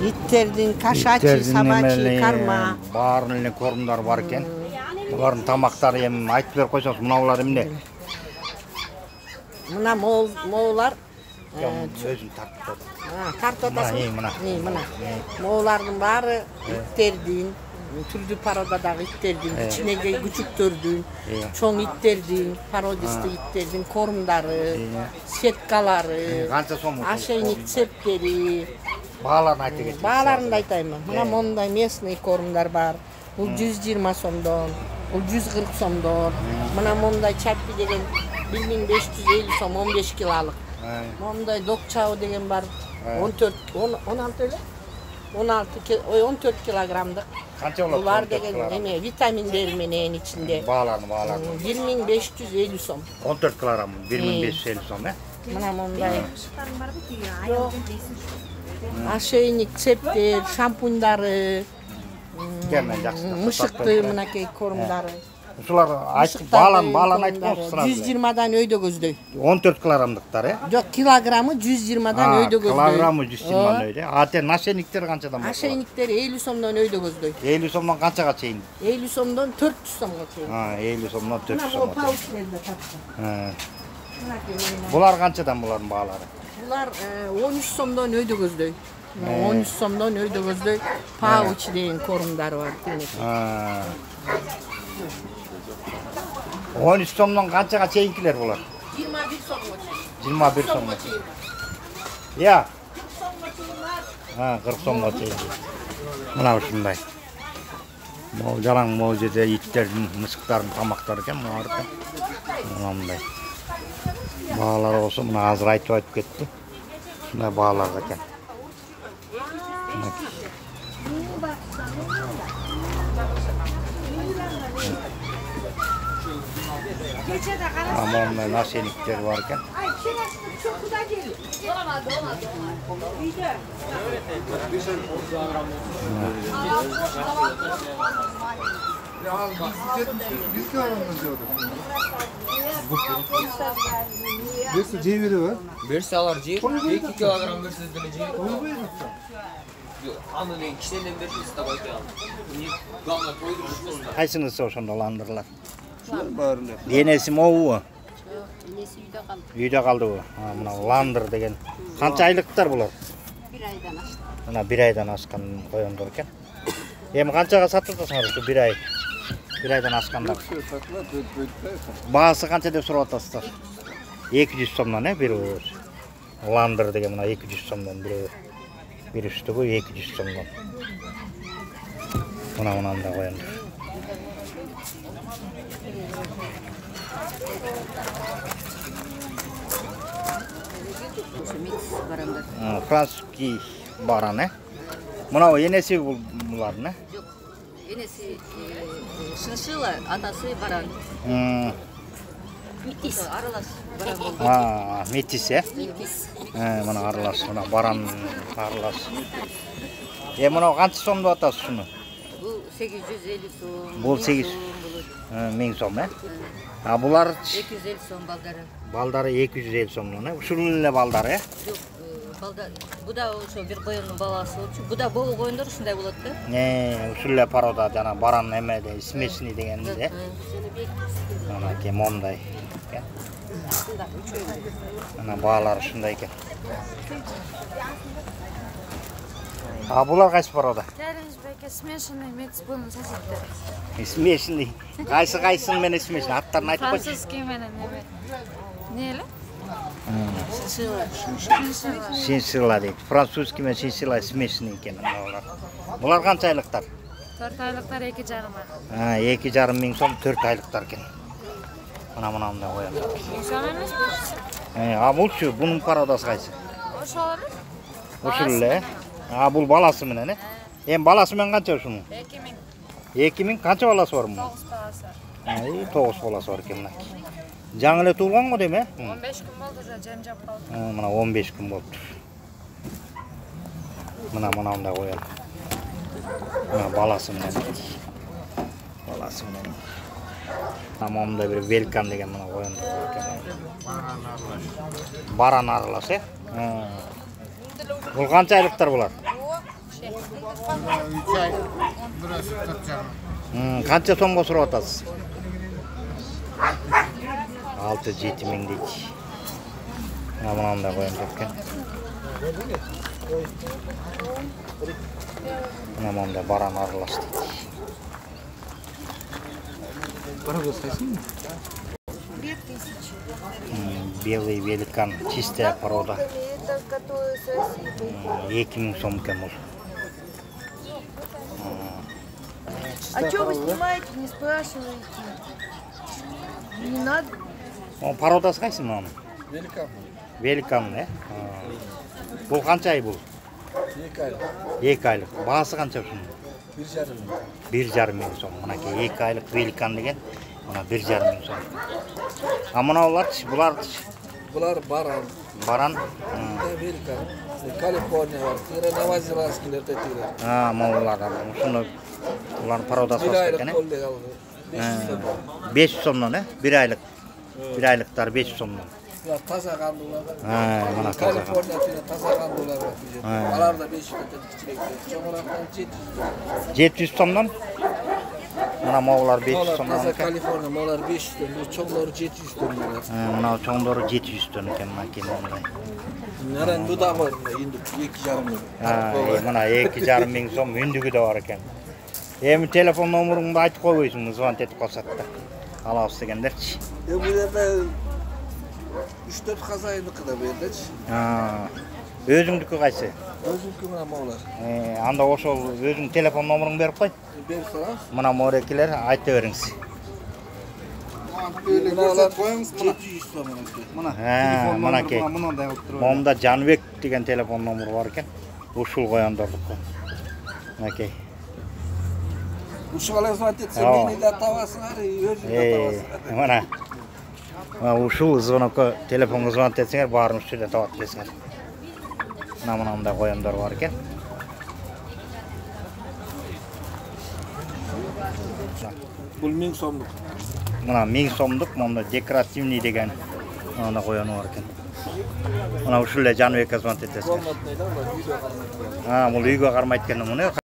Иттердин кошачий, собачий, карма. Баарын эле корумдары бар экен. Булардын тамактары эми айтып берип койсоңуз, мыналар эмне? Мына моолар өзүм тартып. Тартып атасың. Мына. Моолардын баары иттердин, түрдүү породадагы иттердин, кичинекей күчүктөрдүн, чоң иттердин, породистый иттердин корумдары, сеткалары, Канча сом? ошейник цептери. Бааларын айтып кетиңиз. Бааларын айтайын. Мына мондай местный корумдар бар. Бул 120 сомдон, бул 140 сомдон. Мына мондай чаппи деген 1550 сом 15 килолук. Мондай докчабы деген бар 16 эле. 14 килограммдык. Канча болот? Булар деген эме витаминдери менен ичинде. Бааларын 1550 сом. 14 килограмм 1550 сом, Мына мондай. Ошейник, цептер, шампуньдары, мышыкты мынакей корумдары. Ушулар айтып баалан айтып коңуз. 120дан өйдө көздөй. 14 килограммдыктар, Жок, килограммы 120дан өйдө көздөй. Килограммы 120дан өйдө. Ате ошейниктер канчадан башталат? Ошейниктер 50 сомдон өйдө көздөй. 50 сомдон канчага чейин? 50 сомдон 400 сомго чейин. 50 сомдон 400 сомго. Паучтарда тапты. Булар канчадан булардын баалары? Булар 13 сомдон өйдө көздөй. 13 сомдон өйдө көздөй пауч деген корумдары бар. 13 сомдон канчага чейинкилер булар? 21 сомго чейин. 21 сомго чейин. Я. 40 сомго чейин. Мына ушундай. Могу жалаң могу жерде иттердин, мышыктардын тамактары экен, мына мындай. Баалар болсо мына азыр айтып кетти. Мына баалар экен. Мондай насениктер бар экен. Берсе жей бере ба? Берсе алар жей. 2 килограмм берсиз деле жей. Аны мен кичинен берсиз да байкай ал. Главное тойдуруш. Кайсыңыз ошондо ландырлар? Баарында. Энеси могубу? Энеси үйдө калды. Үйдө калдыбы? Мына ландыр деген. Канча айлыктар булар? 1 айдан ашты. Мына 1 айдан ашкан коёндор экен. Эми канчага сатып атасыңар ушу 1 ай? 1 айдан ашкандар. Баасы канча деп сурап атасыздар? 200 сомдон, бир ландыр деген мына 200 сомдон, бир үстүгү 200 сомдон. Мына коёндор. Французский баран, Мынау энеси булардын, Жок. Энеси шиншилла, атасы баран. Метис аралаш баран болду. Метис, Метис. Мына аралаш, мына баран аралаш. Мынау канча сом деп атасыз ушуну? Бул 850 сом. Бул 8 1000 сом, Булар 250 сом балдары. Балдары 250 сомдон, ушул эле балдары, Жок, балдар. Буда ошо бир коёндун баласы болчу. Буда богу коёндар ушундай болот да. Ушул эле порода жана баран эмеде, смешный дегенде. Мына ке мондай. Мына баалар ушундай экен. Булар кайсы порода? Жарымжбеке смешанный мецбун соседтер. Смешный. Кайсы менен смешный? Аттарын айтып койчу. Французский менен эме. Не эле? Шиншилла дейт. Французский менен шиншилла смешный экен булар. Булар канча айлыктар? 4 айлыктар 2,5. 2,5 миң сом 4 айлыктар экен. Мына мындай коём. Сом эмес? Булчу, бунун пародасы кайсы? Ошол эле? Ушул эле. Бул баласы менен, Эми баласы менен канча ушунун? 2000. 2000 канча баласы бар мунун? 9 баласы бар. 9 баласы бар экен мына. Жаңы эле туулган го дейм, 15 күн болду уже жем-жап калды. Мына 15 күн болуптур. Мына мындай коём. Мына баласы менен. Баласы менен. Мындай бир велкан деген мына коём экен. Баран аралаш, Бул канча айлыктар булар? 3 ay, burası 40 canım. Qancha so'mga so'rab atasiz? 6-7 ming deydi. Mana bunday qo'yib ketgan. Mana bunday baran aralashdi. Паровоз қайсың? 2000. Белый великан, чистая порода. Это который с осипой. 2 ming so'm ekan bu. А что вы снимаете, не спрашиваете? Не надо. O parodasi qaysi mana? Великан. Великан, e? Bu qancha ay bu? 2 айлық. 2 aylık. Бағасы qancha shunun? 1,5 ming so'm. Manaki 2 aylık великан деген, mana 1,5 ming so'm. A mana Бұлар баран. baran. Великан. Калифорния бар. Тире новозеландскийлер де тире. Ha, mallar. Şunu ulan parodası 1 айлық olsa ne? қолдек алды. 500 сом. 500 so'mdan, e? 1 aylık. 1 aylıklar 500 so'mdan. Бұлар таза қандылар. Ha, mana таза. Калифорния тире таза қандылар бар. Алар да 500 сом кичірек. Чоңырақтан 700 сом. 700 so'mdan. Mana mavlar 500 Molar so'mdan. таза Калифорния, molar 500 сом. Bu çoğları 700 сом. Mana çoğunları 700 so'm ekan maki bunday. Naran bu da var. Endi 2,5 ming. Ha, mana 2,5 ming so'm ündügü de var ekan. Hem telefon nomerіңді айтып қойсың, звонить етіп қалсақ та. Аласыз дегендерчи. Bu yerda 3-4 xazaynniki da berdichi. Ha. Өзіңдікі қайсы? O'zimki mana molar. Анда ошол өзің телефон номеріңді беріп қой. Berib qo'yamiz. Мына морекилер айтып беріңіз. Molar 700 сом mana. Ha, мынакей. Мынандай olib turadi. Момда Жанбек деген телефон номері бар екен. Ушул қойғандардікі. Мынакей. Ушуга звонить etsa meni da tabasыңар, өзүңдү табасыңар. Мына. Ушул звонокко телефонго звонить етсеңер, баарын ушул табат келесіңер. Мындай қойғандар бар екен. Бул 1000 сомдук. Мына 1000 сомдук, монда декоративный деген мына қойғаны бар екен. Мына ушул Жанбекке звонить етесіңер. Комнатный да, видео кармайды. Ha, бұл үйге қармайды екен мұны.